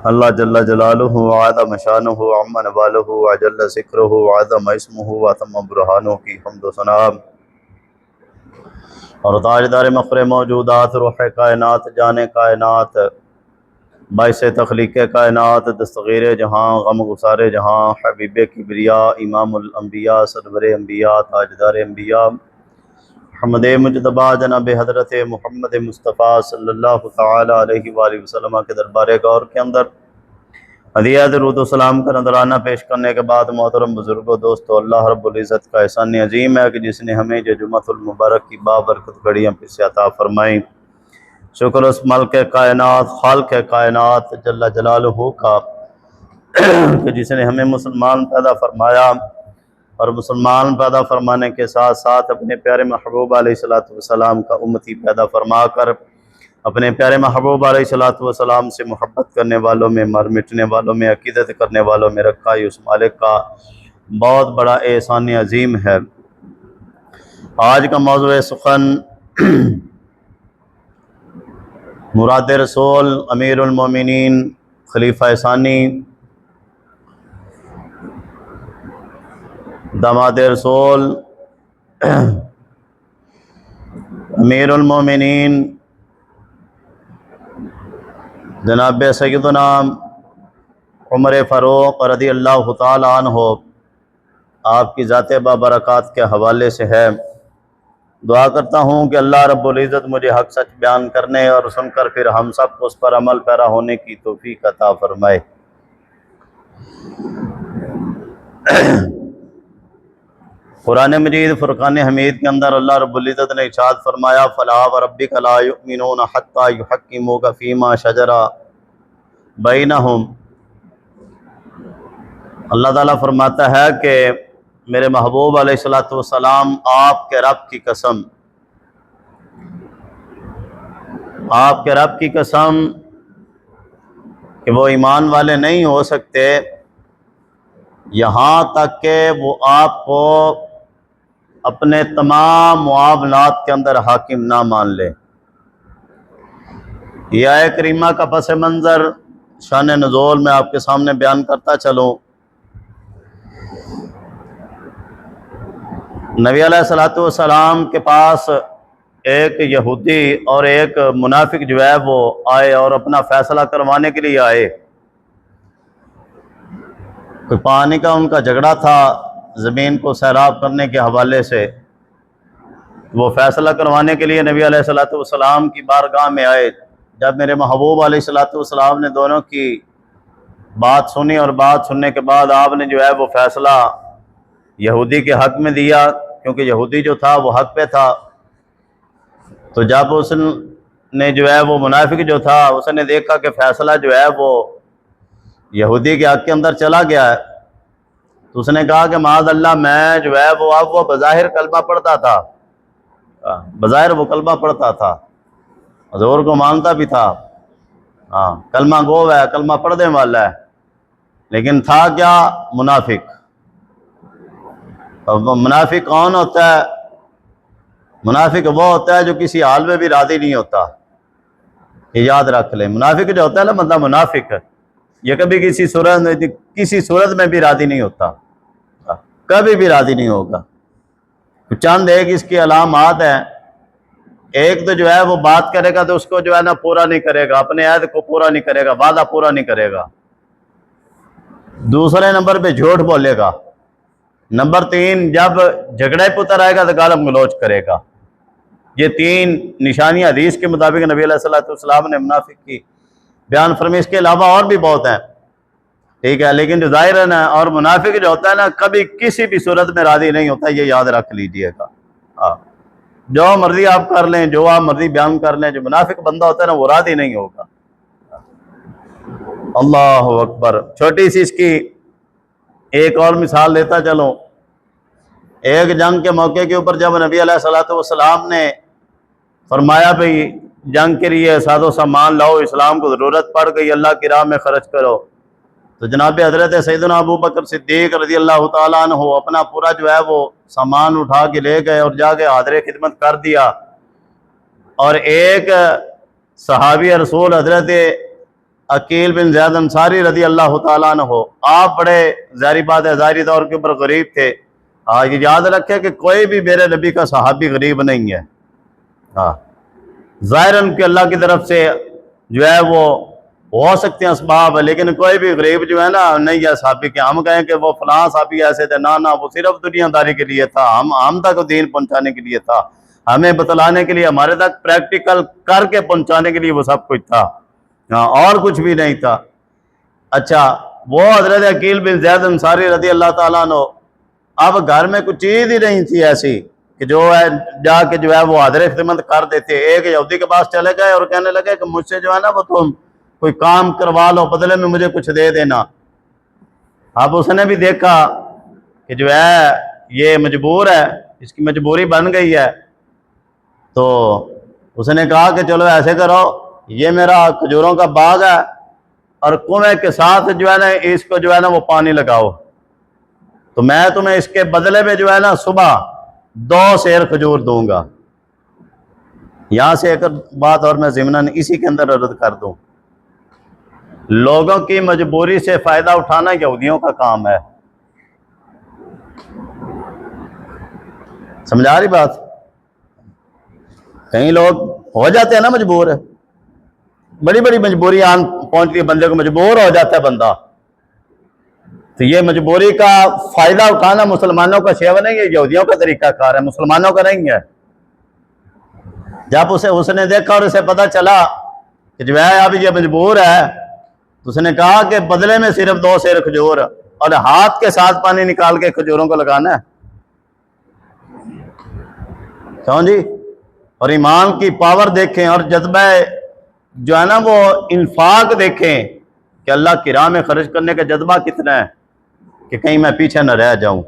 اللہ جل جلالہ وعظم شانہ وعم نوالہ وجل ذکرہ وعظم اسمہ واتم برہانہ کی حمد و ثنا اور تاجدار مفخر موجودات، روح کائنات، جان کائنات، باعث تخلیق کائنات، دستگیر جہاں، غم گسار جہاں، حبیب کبریا، امام الانبیاء، سرور انبیاء، تاجدار انبیاء، محمد مجتبیٰ جناب حضرت محمد مصطفیٰ صلی اللہ تعالی علیہ وآلہ وسلم کے دربار غور کے اندر ہدیہ درود و سلام کا نذرانہ پیش کرنے کے بعد محترم بزرگوں، دوستو، اللہ رب العزت کا احسان عظیم ہے کہ جس نے ہمیں جو جمعۃ المبارک کی بابرکت گھڑیاں پھر سے عطا فرمائیں۔ شکر اس ملک کائنات، خالق کائنات جل جلالہ کا کہ جس نے ہمیں مسلمان پیدا فرمایا اور مسلمان پیدا فرمانے کے ساتھ ساتھ اپنے پیارے محبوب علیہ السلام کا امتی پیدا فرما کر اپنے پیارے محبوب علیہ السلام سے محبت کرنے والوں میں، مر مٹنے والوں میں، عقیدت کرنے والوں میں رکھا۔ یہ اس مالک کا بہت بڑا احسان عظیم ہے۔ آج کا موضوع سخن مراد رسول امیر المومنین خلیفہ ثانی داماد رسول امیر المومنین جناب سیدنا عمر فاروق رضی اللہ تعالی عنہ آپ کی ذات بابرکات کے حوالے سے ہے۔ دعا کرتا ہوں کہ اللہ رب العزت مجھے حق سچ بیان کرنے اور سن کر پھر ہم سب کو اس پر عمل پیرا ہونے کی توفیق عطا فرمائے۔ قرآن مجید فرقان حمید کے اندر اللہ رب العزت نے ارشاد فرمایا فَلَا وَرَبِّكَ لَا يُؤْمِنُونَ حَتَّى يُحَكِّمُوكَ فِي مَا شَجَرَ بَيْنَهُمْ۔ اللہ تعالیٰ فرماتا ہے کہ میرے محبوب علیہ السلام آپ کے رب کی قسم، آپ کے رب کی قسم کہ وہ ایمان والے نہیں ہو سکتے یہاں تک کہ وہ آپ کو اپنے تمام معاملات کے اندر حاکم نہ مان لے۔ یہ آیہ کریمہ کا پس منظر شان نزول میں آپ کے سامنے بیان کرتا چلوں۔ نبی علیہ السلام کے پاس ایک یہودی اور ایک منافق جو ہے وہ آئے اور اپنا فیصلہ کروانے کے لیے آئے۔ کوئی پانی کا ان کا جھگڑا تھا زمین کو سیراب کرنے کے حوالے سے۔ وہ فیصلہ کروانے کے لیے نبی علیہ السلام کی بارگاہ میں آئے۔ جب میرے محبوب علیہ السلام نے دونوں کی بات سنی اور بات سننے کے بعد آپ نے جو ہے وہ فیصلہ یہودی کے حق میں دیا، کیونکہ یہودی جو تھا وہ حق پہ تھا۔ تو جب اس نے جو ہے وہ منافق جو تھا اس نے دیکھا کہ فیصلہ جو ہے وہ یہودی کے حق کے اندر چلا گیا ہے، تو اس نے کہا کہ معاذ اللہ میں جو ہے وہ بظاہر کلمہ پڑھتا تھا، بظاہر وہ کلمہ پڑھتا تھا، حضور کو مانتا بھی تھا، کلمہ گو ہے، کلمہ پڑھنے والا ہے، لیکن تھا کیا؟ منافق۔ منافق کون ہوتا ہے؟ منافق وہ ہوتا ہے جو کسی حال میں بھی راضی نہیں ہوتا۔ یہ یاد رکھ لیں، منافق جو ہوتا ہے نا بندہ منافق، یہ کبھی کسی صورت میں بھی راضی نہیں ہوتا، کبھی بھی راضی نہیں ہوگا۔ چند ایک اس کی علامات ہیں۔ ایک تو جو ہے وہ بات کرے گا تو اس کو جو ہے نا پورا نہیں کرے گا، اپنے عہد کو پورا نہیں کرے گا، وعدہ پورا نہیں کرے گا۔ دوسرے نمبر پہ جھوٹ بولے گا۔ نمبر 3، جب جھگڑے پتر آئے گا تو گالم گلوچ کرے گا۔ یہ 3 نشانیاں حدیث کے مطابق نبی علیہ السلام نے منافق کی بیان فرمائی۔ اس کے علاوہ اور بھی بہت ہیں، ٹھیک ہے، لیکن جو ظاہر ہے نا، اور منافق جو ہوتا ہے نا کبھی کسی بھی صورت میں راضی نہیں ہوتا، یہ یاد رکھ لیجئے گا۔ جو مرضی آپ کر لیں، جو آپ مرضی بیان کر لیں، جو منافق بندہ ہوتا ہے نا وہ راضی نہیں ہوگا۔ اللہ اکبر۔ چھوٹی سی اس کی ایک اور مثال دیتا چلوں۔ ایک جنگ کے موقع کے اوپر جب نبی علیہ السلام نے فرمایا بھئی جنگ کے لیے ساز و سامان لاؤ، اسلام کو ضرورت پڑ گئی، اللہ کی راہ میں خرچ کرو، تو جناب حضرت سیدنا ابو بکر صدیق رضی اللہ تعالیٰ عنہ اپنا پورا جو ہے وہ سامان اٹھا کے لے گئے اور جا کے حاضر خدمت کر دیا۔ اور ایک صحابی رسول حضرت عقیل بن زید انصاری رضی اللہ تعالیٰ عنہ، آپ بڑے ظاہری بات ہے ظاہری طور کے اوپر غریب تھے۔ یہ یاد رکھے کہ کوئی بھی میرے نبی کا صحابی غریب نہیں ہے۔ ظاہراً کہ اللہ کی طرف سے جو ہے وہ ہو سکتے ہیں اسباب، لیکن کوئی بھی غریب جو ہے نا نہیں ہے صحابی کے ہم کہیں کہ وہ فلاں صحابی ایسے تھے، نہ وہ صرف دنیا داری کے لیے تھا، ہم تک دین پہنچانے کے لیے تھا، ہمیں بتلانے کے لیے، ہمارے تک پریکٹیکل کر کے پہنچانے کے لیے وہ سب کچھ تھا، اور کچھ بھی نہیں تھا۔ اچھا، وہ حضرت عقیل بن زید انصاری رضی اللہ تعالیٰ عنہ، اب گھر میں کچھ چیز ہی نہیں تھی ایسی کہ جو ہے جا کے جو ہے وہ حاضر خدمت کر دیتے۔ ایک یہودی کے پاس چلے گئے اور کہنے لگے کہ مجھ سے جو ہے نا وہ تم کوئی کام کروا لو، بدلے میں مجھے کچھ دے دینا۔ اب اس نے بھی دیکھا کہ جو ہے یہ مجبور ہے، اس کی مجبوری بن گئی ہے، تو اس نے کہا کہ چلو ایسے کرو، یہ میرا کھجوروں کا باغ ہے اور کنویں کے ساتھ جو ہے نا اس کو جو ہے نا وہ پانی لگاؤ، تو میں تمہیں اس کے بدلے میں جو ہے نا صبح 2 سیر کھجور دوں گا۔ یہاں سے ایک بات اور میں ضمناً اسی کے اندر عرض کر دوں، لوگوں کی مجبوری سے فائدہ اٹھانا یہودیوں کا کام ہے۔ سمجھا رہی بات؟ کئی لوگ ہو جاتے ہیں نا مجبور، بڑی بڑی مجبوری آن پہنچتی ہے، بندے کو مجبور ہو جاتا ہے بندہ، تو یہ مجبوری کا فائدہ اٹھانا مسلمانوں کا شیوا نہیں ہے، یہودیوں کا طریقہ کار ہے، مسلمانوں کا نہیں ہے۔ جب اس نے دیکھا اور اسے پتہ چلا کہ جو ہے اب یہ مجبور ہے، تو اس نے کہا کہ بدلے میں صرف 2 سیر کھجور، اور ہاتھ کے ساتھ پانی نکال کے کھجوروں کو لگانا ہے۔ کیوں جی؟ اور ایمان کی پاور دیکھیں اور جذبہ جو ہے نا وہ انفاق دیکھیں کہ اللہ کی راہ میں خرچ کرنے کا جذبہ کتنا ہے کہ کہیں میں پیچھے نہ رہ جاؤں۔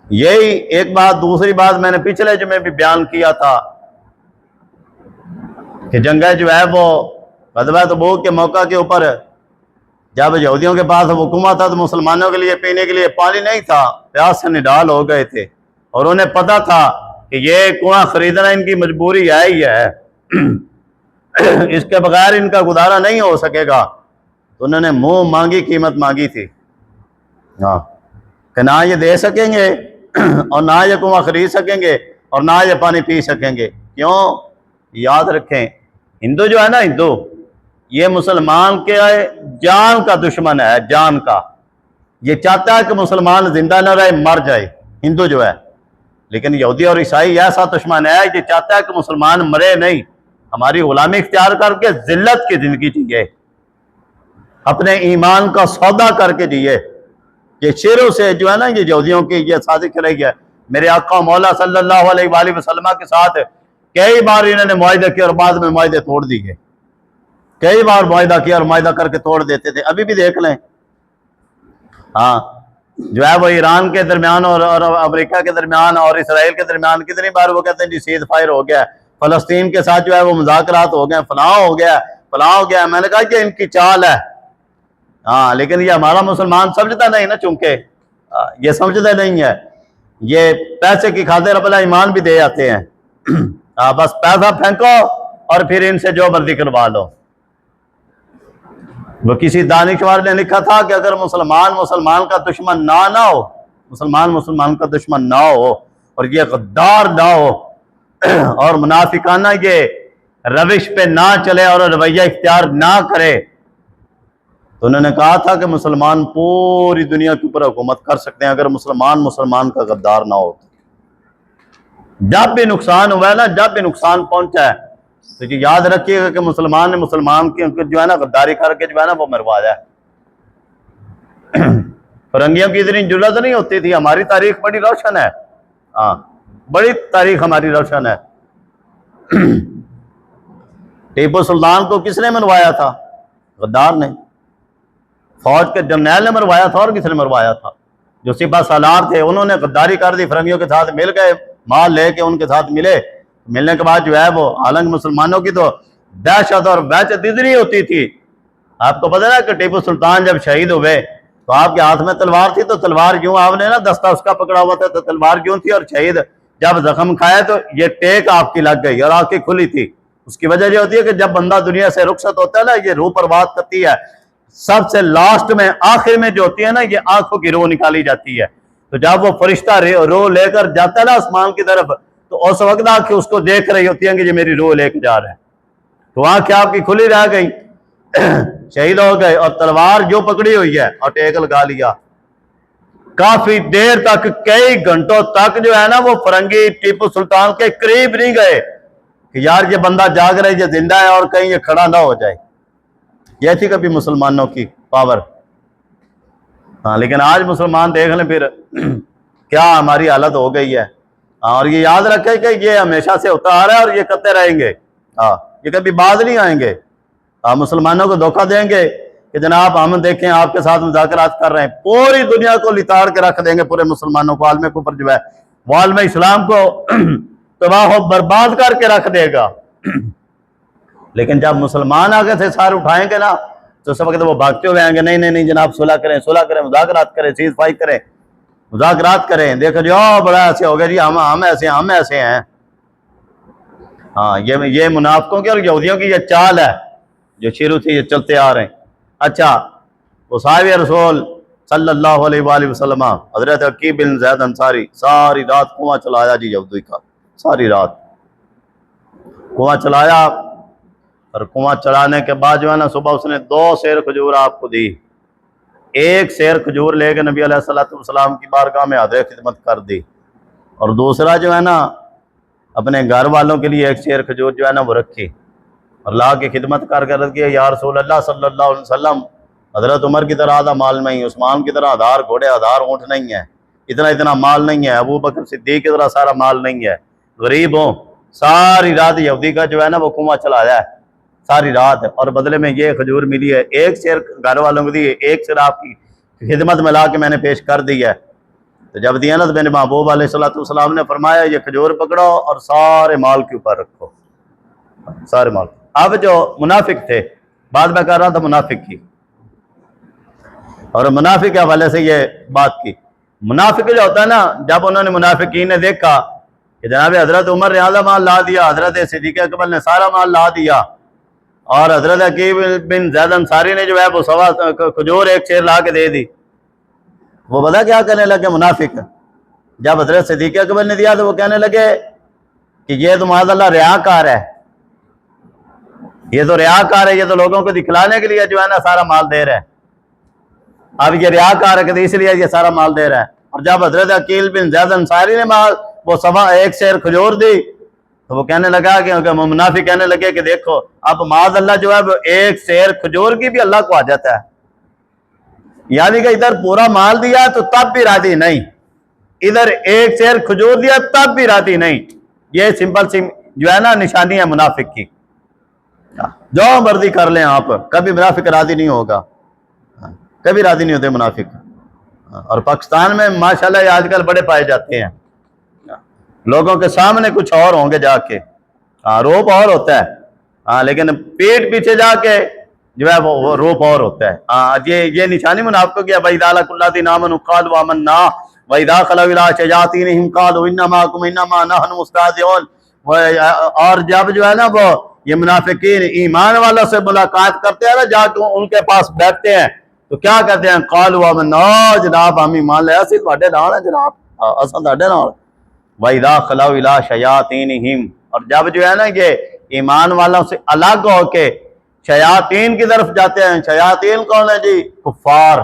یہی ایک بات۔ دوسری بات میں نے پچھلے جمعے بھی بیان کیا تھا کہ جنگ جو ہے وہ غزوہ تبوک کے موقع کے اوپر جب یہودیوں کے پاس حکومت تھا تو مسلمانوں کے لیے پینے کے لیے پانی نہیں تھا، پیاس سے نڈال ہو گئے تھے، اور انہیں پتہ تھا کہ یہ کنواں خریدنا ان کی مجبوری ہے ہی ہے، اس کے بغیر ان کا گزارا نہیں ہو سکے گا، تو انہوں نے منہ مانگی قیمت مانگی تھی کہ نہ یہ دے سکیں گے اور نہ یہ کنواں خرید سکیں گے اور نہ یہ پانی پی سکیں گے۔ کیوں؟ یاد رکھیں، ہندو جو ہے نا، ہندو یہ مسلمان کے جان کا دشمن ہے، جان کا۔ یہ چاہتا ہے کہ مسلمان زندہ نہ رہے، مر جائے، ہندو جو ہے۔ لیکن یہودی اور عیسائی ایسا دشمن ہے کہ چاہتا ہے کہ مسلمان مرے نہیں، ہماری غلامی اختیار کر کے ذلت کی زندگی جیے، اپنے ایمان کا سودا کر کے جیے۔ یہ شروع سے جو ہے نا یہ یہودیوں کی یہ سازش رہی ہے۔ میرے آقا مولا صلی اللہ علیہ وآلہ وسلم کے ساتھ کئی بار انہوں نے معاہدے کیا اور بعد میں معاہدے توڑ دیے، کئی بار معاہدہ کیا اور معاہدہ کر کے توڑ دیتے تھے۔ ابھی بھی دیکھ لیں، جو ہے وہ ایران کے درمیان اور امریکہ کے درمیان اور اسرائیل کے درمیان کتنی بار وہ کہتے ہیں جی سیز فائر ہو گیا ہے، فلسطین کے ساتھ جو ہے وہ مذاکرات ہو گئے، فلاں ہو گیا، فلاں ہو گیا۔ میں نے کہا کہ ان کی چال ہے، لیکن یہ ہمارا مسلمان سمجھتا نہیں نا، چونکہ یہ سمجھتے نہیں ہے، یہ پیسے کی خاطر اپنا ایمان بھی دے آتے ہیں۔ بس پیسہ پھینکو اور پھر ان سے جو مرضی کروا لو۔ وہ کسی دانشور نے لکھا تھا کہ اگر مسلمان کا دشمن نہ ہو، مسلمان کا دشمن نہ ہو اور یہ غدار نہ ہو اور منافقانہ یہ روش پہ نہ چلے اور رویہ اختیار نہ کرے، تو انہوں نے کہا تھا کہ مسلمان پوری دنیا کے اوپر حکومت کر سکتے ہیں اگر مسلمان کا غدار نہ ہو۔ جب بھی نقصان ہوا ہے نا، جب بھی نقصان پہنچا ہے تو یہ یاد رکھیے گا کہ مسلمان نے مسلمان کی جو ہے نا غداری کر کے جو ہے نا وہ مروایا ہے۔ فرنگیوں کی اتنی جرات نہیں ہوتی تھی۔ ہماری تاریخ بڑی روشن ہے، بڑی تاریخ ہماری روشن ہے۔ ٹیپو سلطان کو کس نے مروایا تھا؟ غدار نے۔ فوج کے جرنیل نے مروایا تھا، اور کس نے مروایا تھا؟ جو سپاہ سالار تھے انہوں نے غداری کر دی، فرنگیوں کے ساتھ مل گئے، مال لے کے ان کے ساتھ ملنے کے بعد جو ہے وہ حالانکہ مسلمانوں کی تو دہشت اور وحشت اتنی ہوتی تھی۔ آپ کو پتہ ہے کہ ٹیپو سلطان جب شہید ہوئے تو آپ کے ہاتھ میں تلوار تھی، تو تلوار یوں آپ نے نا دستہ اس کا پکڑا ہوا تھا تو تلوار یوں تھی، اور شہید جب زخم کھایا تو یہ ٹیک آپ کی لگ گئی اور آپ کی کھلی تھی۔ اس کی وجہ یہ ہوتی ہے کہ جب بندہ دنیا سے رخصت ہوتا ہے نا، یہ روح پرواز کرتی ہے، سب سے لاسٹ میں آخر میں جو ہوتی ہے نا، یہ آنکھوں کی روح نکالی جاتی ہے۔ تو جب وہ فرشتہ روح لے کر جاتا ہے نا آسمان کی طرف، تو اس وقت آنکھیں اس کو دیکھ رہی ہوتی ہیں کہ یہ میری روح لے کے جا رہا ہے، تو آنکھیں آپ کی کھلی رہ گئی، شہید ہو گئے، اور تلوار جو پکڑی ہوئی ہے اور ٹیک لگا لیا۔ کافی دیر تک، کئی گھنٹوں تک جو ہے نا، وہ فرنگی ٹیپو سلطان کے قریب نہیں گئے کہ یار یہ بندہ جاگ رہا ہے، یہ زندہ ہے، اور کہیں یہ کھڑا نہ ہو جائے۔ یہ تھی کبھی مسلمانوں کی پاور۔ ہاں، لیکن آج مسلمان دیکھ لیں پھر کیا ہماری حالت ہو گئی ہے۔ اور یہ یاد رکھیں کہ یہ ہمیشہ سے ہوتا آ رہا ہے اور یہ کرتے رہیں گے، یہ کبھی باز نہیں آئیں گے۔ مسلمانوں کو دھوکہ دیں گے کہ جناب ہم دیکھیں آپ کے ساتھ مذاکرات کر رہے ہیں، پوری دنیا کو لتاڑ کے رکھ دیں گے، پورے مسلمانوں کو، عالم کفر جو ہے وہ عالم اسلام کو تباہ و برباد کر کے رکھ دے گا۔ لیکن جب مسلمان آگے سے سار اٹھائیں گے نا، تو اس وقت وہ بھاگتے ہوئے آئیں گے، نہیں نہیں نہیں جناب، صلح کریں، صلح کریں، مذاکرات کریں، سیز فائی کریں، مذاکرات کریں۔ دیکھو جی بڑا ایسے ہو گیا جی، ہم ایسے ہیں۔ ہاں، یہ منافقوں کی اور یہودیوں کی یہ چال ہے جو شروع سے یہ چلتے آ رہے ہیں۔ اچھا، وہ صاحب رسول صلی اللہ علیہ وآلہ وسلم حضرت عقیل بن زید انصاری ساری رات کنواں چلایا جی یہودی کا، ساری رات کنواں چلایا، اور کنواں چلانے کے بعد جو ہے نا، صبح اس نے 2 سیر کھجور آپ کو دی۔ ایک سیر کھجور لے کے نبی علیہ السلام کی بارگاہ میں حاضر خدمت کر دی، اور دوسرا جو ہے نا اپنے گھر والوں کے لیے ایک سیر کھجور جو ہے نا وہ رکھی، اور لا کے خدمت کر کے رکھ دیا، یا رسول اللہ صلی اللہ علیہ وسلم، حضرت عمر کی طرح آدھا مال نہیں، عثمان کی طرح 1000 گھوڑے 1000 اونٹ نہیں ہے، اتنا مال نہیں ہے، ابو بکر صدیق کی طرح سارا مال نہیں ہے، غریب ہوں۔ ساری رات یہودی کا جو ہے نا وہ کنواں چلایا ہے ساری رات، اور بدلے میں یہ کھجور ملی ہے، ایک سیر گھر والوں کو دی، ایک سیر آپ کی خدمت میں لا کے میں نے پیش کر دی ہے۔ تو جب دیانت بن محبوب علیہ السلام نے فرمایا یہ کھجور پکڑو اور سارے مال کے اوپر رکھو، سارے مال۔ اب جو منافق تھے، بعد میں کر رہا تھا منافق کی، اور منافق کے حوالے سے یہ بات کی، منافق جو ہوتا ہے نا، جب انہوں نے منافقین نے دیکھا کہ جناب حضرت عمر نے آدھا مال لا دیا، حضرت صدیق اکبر نے سارا مال لا دیا، اور حضرت عقیل بن زید انصاری نے جو ہے وہ 1.25 کھجور ایک سیر لا کے دے دی، وہ پتا کیا کہنے لگے منافق؟ جب حضرت صدیق اکبر نے دیا تو وہ کہنے لگے کہ یہ تو معاذ اللہ ریاکار ہے، یہ تو ریاکار ہے، یہ تو لوگوں کو دکھلانے کے لیے جو ہے نا سارا مال دے رہا ہے، اب یہ ریاکار ہے کہ اس لیے یہ سارا مال دے رہا ہے۔ اور جب حضرت عقیل بن زید انصاری نے وہ 1.25 سیر کھجور دی، تو وہ کہنے لگا کہ منافق کہنے لگے کہ دیکھو اب معاذ اللہ جو ہے وہ ایک سیر کھجور کی بھی اللہ کو آ جاتا ہے، یعنی کہ ادھر پورا مال دیا تو تب بھی راضی نہیں، ادھر ایک سیر کھجور دیا تب بھی راضی نہیں۔ یہ سمپل سی جو ہے نا نشانی ہے منافق کی، جو مرضی کر لیں آپ، کبھی منافق راضی نہیں ہوگا، کبھی راضی نہیں ہوتے منافق۔ اور پاکستان میں ماشاءاللہ یہ آج کل بڑے پائے جاتے ہیں، لوگوں کے سامنے کچھ اور ہوں گے جا کے، روپ اور ہوتا ہے، لیکن پیٹ پیچھے جا کے جو ہے وہ روپ اور ہوتا ہے۔ یہ نشانی منافقوں کی ہے، وَإِذَا لَقُوا الَّذِينَ آمَنُوا قَالُوا آمَنَّا وَإِذَا خَلَوْا إِلَىٰ شَيَاطِينِهِمْ قَالُوا إِنَّا مَعَكُمْ إِنَّمَا نَحْنُ مُسْتَهْزِئُونَ۔ اور جب جو ہے نا وہ یہ منافقین ایمان والوں سے ملاقات کرتے ہیں نا، جا کے ان کے پاس بیٹھتے ہیں تو کیا کہتے ہیں؟ قَالُوا آمَنَّا، جناب ہم ایمان لے، اسی تواڈے نال ہیں جناب، اساں تواڈے نال۔ وَإِذَا خَلَوْا إِلَىٰ شَيَاطِينِهِمْ، اور جب جو ہے نا یہ ایمان والوں سے الگ ہو کے شیاطین کی طرف جاتے ہیں۔ شیاطین کون ہے جی؟ کفار۔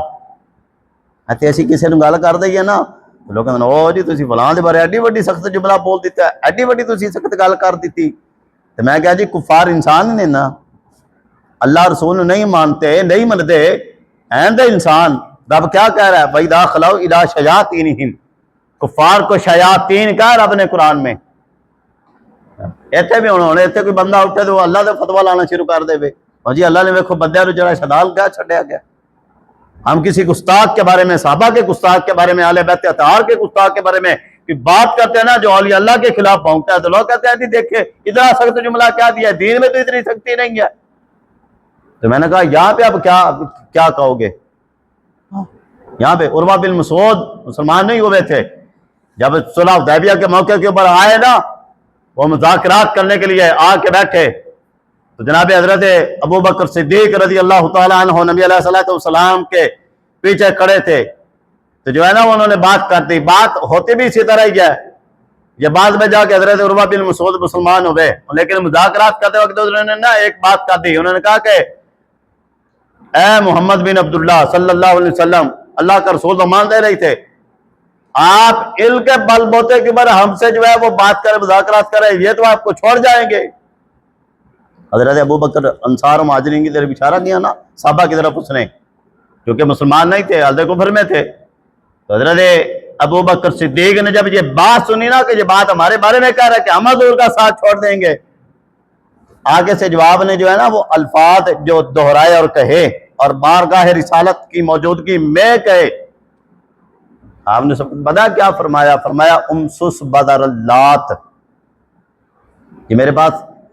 ایسی کسی نے گل کر دی ہے نا، لوگ کہتے ہیں او جی تسی فلاں دے بارے ایڈی وڈی سخت جملہ بول دیتا ہے، ایڈی وڈی تسی سخت گل کر دیتی، تو میں کہا جی کفار انسان نے نا، اللہ رسول نہیں مانتے، نہیں منتے، ہیں دے انسان۔ رب کیا کہہ رہا ہے؟ وَإِذَا خَلَوْا إِلَىٰ شَيَاطِينِهِمْ، کفار کو شیاطین کہا رب نے قرآن میں۔ ایتھے بھی ہونے ایتھے کوئی بندہ اٹھے تو اللہ دے فتویٰ لانا شروع کر دے وے، اور جی اللہ نے ویکھو بندے نو جڑا شدال کیا چھڈیا گیا۔ ہم کسی گستاخ کے بارے میں، صحابہ کے گستاخ کے بارے میں، اہل بیت اطہار کے گستاخ کے بارے میں بات کرتے ہیں نا جو اولیاء اللہ کے خلاف بھونکتا ہے، تو لوگ کہتے ہیں جی دیکھیں اتنا سخت جملہ کیا دیا ہے، دین میں تو اتنی سختی نہیں ہے۔ تو میں نے کہا یہاں پہ اب کیا کہو گے؟ یہاں پہ عروہ بن مسعود مسلمان نہیں ہوئے تھے، جب صلح حدیبیہ کے موقع کے اوپر آئے نا، وہ مذاکرات کرنے کے لیے آ کے بیٹھے، تو جناب حضرت ابو بکر صدیق رضی اللہ تعالیٰ عنہ نبی علیہ الصلوۃ والسلام کے پیچھے کھڑے تھے، تو جو ہے نا انہوں نے بات کر دی، بات ہوتی بھی اسی طرح ہی ہے۔ یہ بعد میں جا کے حضرت عروہ بن مسعود مسلمان ہوئے، لیکن مذاکرات کرتے وقت انہوں نے نا ایک بات کر دی، انہوں نے کہا کہ اے محمد بن عبداللہ صلی اللہ علیہ وسلم، اللہ کا رسول تو مان دے رہی تھے، آپ علم کے بل بوتے کے اوپر ہم سے جو ہے وہ بات کرے، مذاکرات کرے، یہ تو آپ کو چھوڑ جائیں گے۔ حضرت ابو بکر انصار و مہاجرین کی طرف اشارہ کیا نا، صحابہ کی طرف اس نے، کیونکہ مسلمان نہیں تھے، حالت کفر میں تھے۔ تو حضرت ابو بکر صدیق نے جب یہ بات سنی نا کہ یہ بات ہمارے بارے میں کہہ رہا ہے کہ ہم حضور کا ساتھ چھوڑ دیں گے، آگے سے جواب نے جو ہے نا وہ الفاظ جو دہرائے اور کہے اور بارگاہ رسالت کی موجودگی میں کہے، آپ نے سب پتا کیا فرمایا؟ فرمایا امسس بدر اللات۔ یہ میرے پاس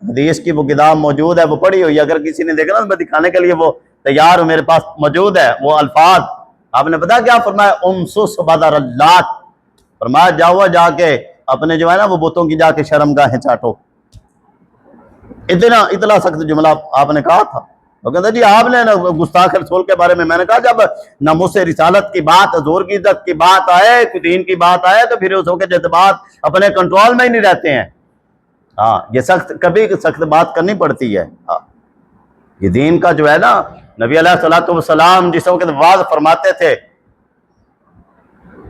حدیث کی وہ کتاب موجود ہے، وہ پڑھی ہوئی، اگر کسی نے دیکھا نا میں دکھانے کے لیے وہ تیار ہوں، میرے پاس موجود ہے وہ الفاظ۔ آپ نے پتا کیا فرمایا؟ امسس بدر اللات، فرمایا جاؤ جا کے اپنے جو ہے نا وہ بتوں کی جا کے شرم گاہیں چاٹو۔ اتنا سخت جملہ آپ نے کہا تھا۔ وہ کہتے جی آپ نے نا گستاخ رسول کے بارے میں نے کہا جب ناموس رسالت کی بات، حضور کی عزت کی بات آئے، دین کی بات آئے، تو پھر اس وقت جذبات اپنے کنٹرول میں ہی نہیں رہتے ہیں۔ ہاں یہ کبھی سخت بات کرنی پڑتی ہے۔ ہاں یہ دین کا جو ہے نا، نبی علیہ الصلوۃ والسلام جس وقت واعظ فرماتے تھے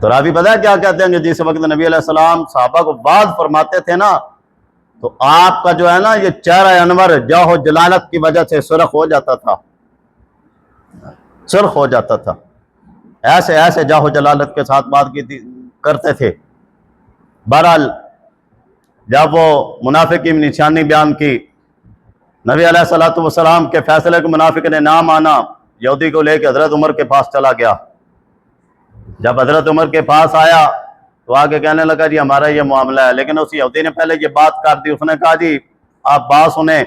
تو راوی پتہ ہے کیا کہتے ہیں کہ جس وقت نبی علیہ السلام صحابہ کو واعظ فرماتے تھے نا، تو آپ کا جو ہے نا یہ چہرہ انور جاہ و جلالت کی وجہ سے سرخ ہو جاتا تھا، سرخ ہو جاتا تھا، ایسے جاہ و جلالت کے ساتھ بات کرتے تھے۔ بہرحال جب وہ منافق کی نشانی بیان کی، نبی علیہ الصلوۃ والسلام کے فیصلے کو منافق نے نہ مانا، یہودی کو لے کے حضرت عمر کے پاس چلا گیا۔ جب حضرت عمر کے پاس آیا تو آگے کہنے لگا جی ہمارا یہ معاملہ ہے، لیکن اس یہودی نے پہلے یہ بات کر دی، اس نے کہا جی آپ بات سنیں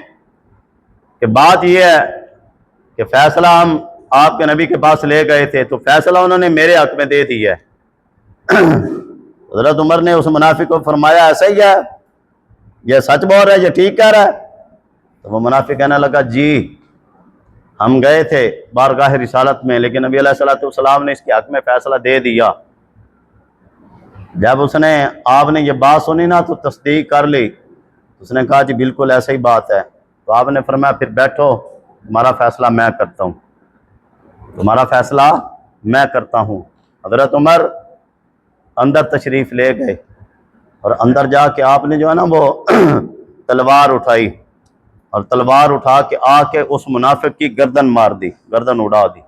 کہ بات یہ ہے کہ فیصلہ ہم آپ کے نبی کے پاس لے گئے تھے، تو فیصلہ انہوں نے میرے حق میں دے دی ہے۔ حضرت عمر نے اس منافق کو فرمایا ایسا ہی ہے، یہ سچ بول رہا ہے، یہ ٹھیک کہہ رہا ہے؟ تو وہ منافق کہنے لگا جی ہم گئے تھے بارگاہ رسالت میں، لیکن نبی علیہ الصلوۃ والسلام نے اس کے حق میں فیصلہ دے دیا۔ جب آپ نے یہ بات سنی نا تو تصدیق کر لی، اس نے کہا جی بالکل ایسا ہی بات ہے۔ تو آپ نے فرمایا پھر بیٹھو، تمہارا فیصلہ میں کرتا ہوں، تمہارا فیصلہ میں کرتا ہوں۔ حضرت عمر اندر تشریف لے گئے اور اندر جا کے آپ نے جو ہے نا وہ تلوار اٹھائی اور تلوار اٹھا کے آ کے اس منافق کی گردن مار دی، گردن اڑا دی۔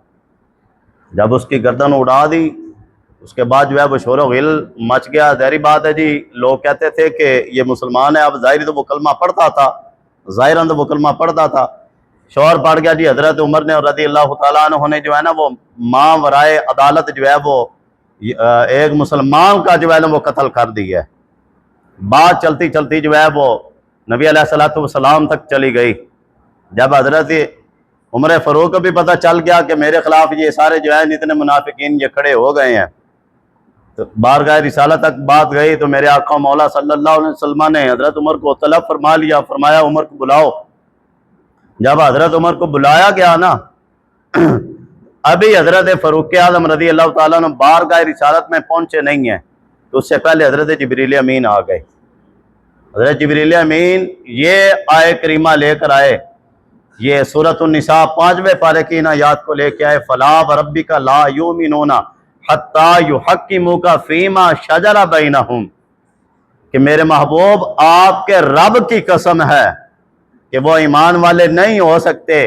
جب اس کی گردن اڑا دی اس کے بعد جو ہے وہ شور و غل مچ گیا۔ ظاہری بات ہے جی، لوگ کہتے تھے کہ یہ مسلمان ہے، اب ظاہری تو وہ کلمہ پڑھتا تھا، ظاہراً تو وہ کلمہ پڑھتا تھا، شور پڑ گیا جی۔ حضرت عمر نے رضی اللہ تعالیٰ عنہ نے جو ہے نا وہ ماں ورائے عدالت جو ہے وہ ایک مسلمان کا جو ہے نا وہ قتل کر دی ہے۔ بات چلتی چلتی جو ہے وہ نبی علیہ الصلوۃ والسلام تک چلی گئی۔ جب حضرت عمر فاروق کو بھی پتہ چل گیا کہ میرے خلاف یہ سارے جو ہیں جتنے منافقین یہ کھڑے ہو گئے ہیں، تو بارگاہ رسالت تک بات گئی، تو میرے آقا مولا صلی اللہ علیہ وسلم نے حضرت عمر کو طلب فرما لیا، فرمایا عمر کو بلاؤ۔ جب حضرت عمر کو بلایا گیا نا، ابھی حضرت فاروق اعظم رضی اللہ تعالیٰ عنہ بارگاہ رسالت میں پہنچے نہیں ہیں، تو اس سے پہلے حضرت جبریل امین آ گئے۔ حضرت جبریل امین یہ آیے کریمہ لے کر آئے، یہ سورۃ النساء 5ویں پارے کی ان آیات کو لے کے آئے، فَلَا وَرَبِّكَ لَا يُؤْمِنُونَ حَتَّى يُحَكِّمُوكَ فِي مَا شَجَرَ بَيْنَهُمْ، کہ میرے محبوب آپ کے رب کی قسم ہے کہ وہ ایمان والے نہیں ہو سکتے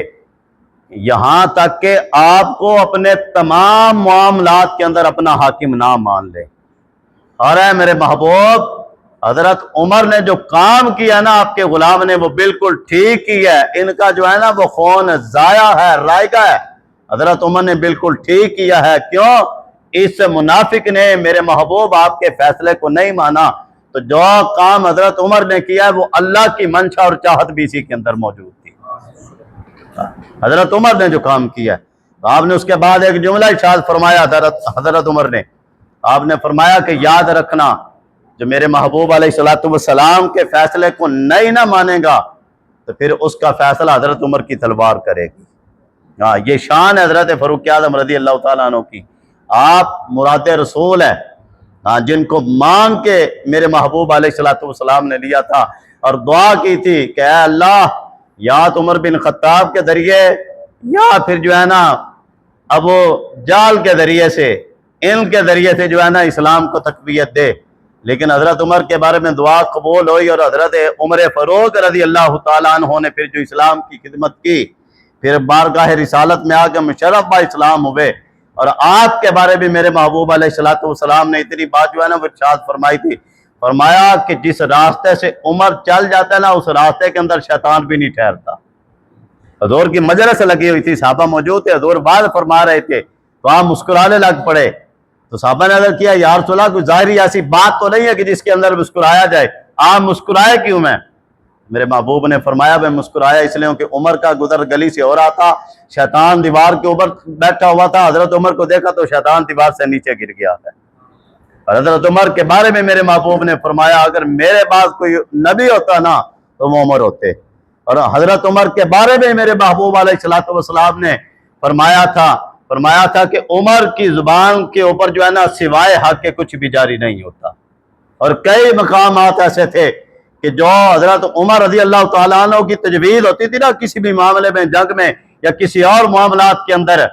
یہاں تک کہ آپ کو اپنے تمام معاملات کے اندر اپنا حاکم نہ مان لے۔ اور اے میرے محبوب، حضرت عمر نے جو کام کیا نا آپ کے غلام نے، وہ بالکل ٹھیک کی ہے، ان کا جو ہے نا وہ خون ضائع ہے، رائگہ ہے۔ حضرت عمر نے بالکل ٹھیک کیا ہے، کیوں؟ اس منافق نے میرے محبوب آپ کے فیصلے کو نہیں مانا، تو جو کام حضرت عمر نے کیا ہے وہ اللہ کی منشا اور چاہت بھی اسی کے اندر موجود تھی۔ حضرت عمر نے جو کام کیا ہے، تو آپ نے اس کے بعد ایک جملہ ارشاد فرمایا حضرت عمر نے، آپ نے فرمایا کہ یاد رکھنا جو میرے محبوب علیہ الصلوۃ والسلام کے فیصلے کو نہیں نہ مانے گا، تو پھر اس کا فیصلہ حضرت عمر کی تلوار کرے گی۔ ہاں، یہ شان ہے حضرت فاروق اعظم رضی اللہ تعالیٰ عنہ کی۔ آپ مراد رسول ہے، ہاں، جن کو مان کے میرے محبوب علیہ السلام نے لیا تھا اور دعا کی تھی کہ اے اللہ، یا تو عمر بن خطاب کے ذریعے یا پھر جو ہے نا ابو جال کے ذریعے سے، ان کے ذریعے سے جو ہے نا اسلام کو تقویت دے۔ لیکن حضرت عمر کے بارے میں دعا قبول ہوئی، اور حضرت عمر فاروق رضی اللہ تعالیٰ عنہ نے پھر جو اسلام کی خدمت کی، پھر بارگاہ رسالت میں آ کے مشرف با اسلام ہوئے۔ اور آپ کے بارے میں میرے محبوب علیہ السلام نے اتنی بات جو ہے نا وہ ارشاد فرمائی تھی، فرمایا کہ جس راستے سے عمر چل جاتا ہے نا، اس راستے کے اندر شیطان بھی نہیں ٹھہرتا۔ حضور کی مجلس لگی ہوئی تھی، صحابہ موجود تھے، حضور بات فرما رہے تھے تو آپ مسکرانے لگ پڑے۔ تو صحابہ نے عرض کیا، یا رسول اللہ، کوئی ظاہری ایسی بات تو نہیں ہے کہ جس کے اندر مسکرایا جائے، آپ مسکرائے کیوں؟ میں میرے محبوب نے فرمایا میں مسکرایا اس لیے کہ عمر کا گزر گلی سے ہو رہا تھا، شیطان دیوار کے اوپر بیٹھا ہوا تھا، حضرت عمر کو دیکھا تو شیطان دیوار سے نیچے گر گیا ہے۔ اور حضرت عمر کے بارے میں میرے محبوب نے فرمایا اگر میرے پاس کوئی نبی ہوتا نا تو وہ عمر ہوتے۔ اور حضرت عمر کے بارے میں میرے محبوب علیہ السلام نے فرمایا تھا کہ عمر کی زبان کے اوپر جو ہے نا سوائے حق کے کچھ بھی جاری نہیں ہوتا۔ اور کئی مقامات ایسے تھے کہ جو حضرت عمر رضی اللہ تعالیٰ عنہ کی تجویز ہوتی تھی نا کسی بھی معاملے میں، جنگ میں یا کسی اور معاملات کے اندر،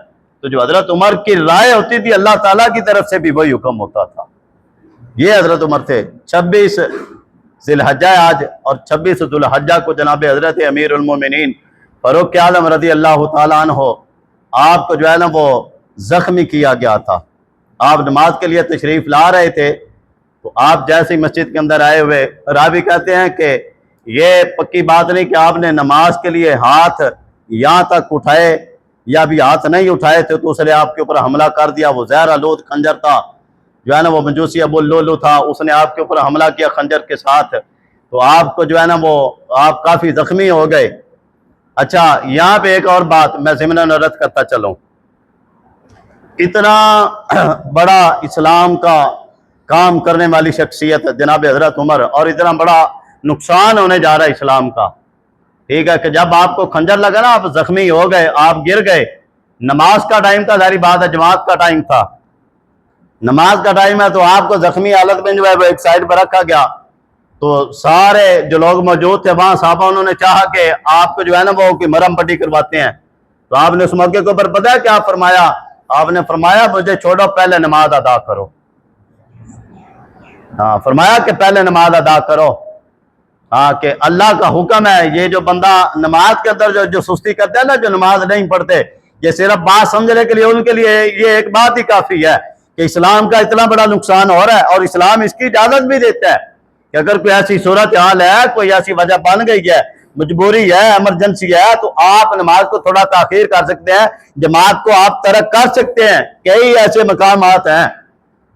تو جو حضرت عمر کی رائے ہوتی تھی اللہ تعالیٰ کی طرف سے بھی وہی حکم ہوتا تھا۔ یہ حضرت عمر تھے۔ 26 ذی الحجہ آج، اور 26 ذی الحجہ کو جناب حضرت امیر المومنین فاروق اعظم رضی اللہ تعالیٰ عنہ آپ کو جو ہے نا وہ زخمی کیا گیا تھا۔ آپ نماز کے لیے تشریف لا رہے تھے تو آپ جیسے ہی مسجد کے اندر آئے ہوئے، راوی کہتے ہیں کہ یہ پکی بات نہیں کہ آپ نے نماز کے لیے ہاتھ یہاں تک اٹھائے یا بھی ہاتھ نہیں اٹھائے تھے تو اس نے آپ کے اوپر حملہ کر دیا۔ وہ زہر آلود خنجر تھا، جو ہے نا وہ مجوسی ابو اللولو تھا، اس نے آپ کے اوپر حملہ کیا خنجر کے ساتھ، تو آپ کو جو ہے نا وہ آپ کافی زخمی ہو گئے۔ اچھا، یہاں پہ ایک اور بات میں ضمن عرض کرتا چلوں، اتنا بڑا اسلام کا کام کرنے والی شخصیت جناب حضرت عمر، اور اتنا بڑا نقصان ہونے جا رہا ہے اسلام کا، ٹھیک ہے، کہ جب آپ کو خنجر لگا نا آپ زخمی ہو گئے، آپ گر گئے، نماز کا ٹائم تھا، ظاہری بات ہے جماعت کا ٹائم تھا، نماز کا ٹائم ہے، تو آپ کو زخمی حالت میں جو ہے وہ ایک سائڈ پر رکھا گیا، تو سارے جو لوگ موجود تھے وہاں صحابہ انہوں نے چاہا کہ آپ کو جو ہے نا وہ مرہم پٹی کرواتے ہیں، تو آپ نے اس موقع کے اوپر پتہ ہے کیا فرمایا؟ آپ نے فرمایا مجھے چھوڑو، پہلے نماز ادا کرو۔ ہاں، فرمایا کہ پہلے نماز ادا کرو، ہاں، کہ اللہ کا حکم ہے۔ یہ جو بندہ نماز کے اندر جو سستی کرتے ہیں نا، جو نماز نہیں پڑھتے، یہ صرف بات سمجھنے کے لیے ان کے لیے یہ ایک بات ہی کافی ہے کہ اسلام کا اتنا بڑا نقصان ہو رہا ہے، اور اسلام اس کی اجازت بھی دیتا ہے کہ اگر کوئی ایسی صورتحال ہے، کوئی ایسی وجہ بن گئی ہے، مجبوری ہے، ایمرجنسی ہے، تو آپ نماز کو تھوڑا تاخیر کر سکتے ہیں، جماعت کو آپ ترک کر سکتے ہیں، کئی ایسے مقامات ہیں،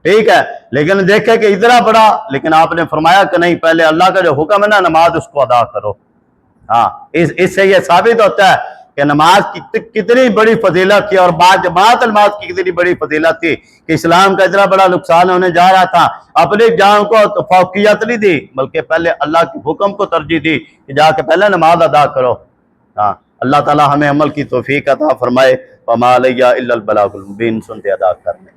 ٹھیک ہے، لیکن دیکھیں کہ اتنا بڑا، لیکن آپ نے فرمایا کہ نہیں، پہلے اللہ کا جو حکم ہے نا نماز اس کو ادا کرو۔ ہاں، اس سے یہ ثابت ہوتا ہے کہ نماز کی کتنی بڑی فضیلت تھی، اور باجماعت نماز کی کتنی بڑی فضیلت تھی کہ اسلام کا اتنا بڑا نقصان ہونے جا رہا تھا، اپنی جان کو فوقیت نہیں دی بلکہ پہلے اللہ کے حکم کو ترجیح دی کہ جا کے پہلے نماز ادا کرو۔ ہاں، اللہ تعالی ہمیں عمل کی توفیق عطا فرمائے۔ وما علیہ الا البلاغ المبین، سنتے ادا کرنے